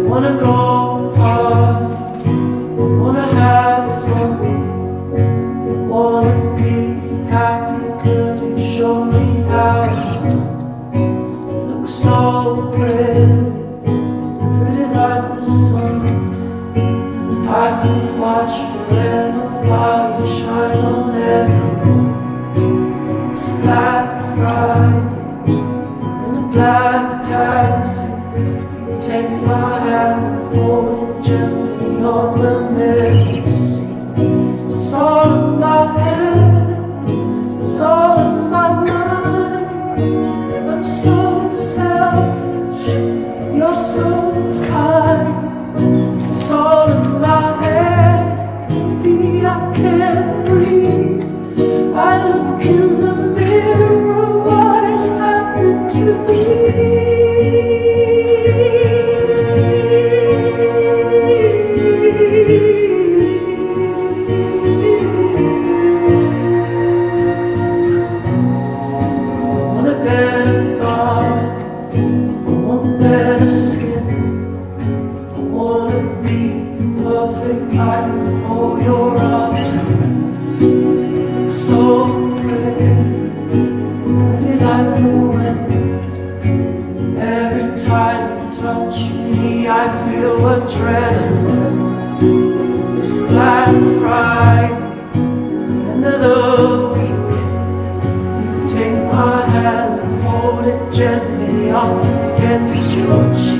Wanna go hard, wanna have fun, wanna be happy. Could you show me how it's done? You look so pretty, pretty like the sun. I could watch forever while you shine on everyone. It's Black Friday in a black taxi. Take my hand and hold it gently on the middle seat. It's all in my head, it's all in my mind. I'm so selfish, you're so kind. It's all in my head, baby, I can't breathe. I look in the mirror, what has happened to me? Better skin. I wanna be perfect. I know you're a friend. So pretty, pretty like the wind. Every time you touch me, I feel adrenaline. It's Black Friday, end of the week. You take my hand and hold it gently up against your cheek.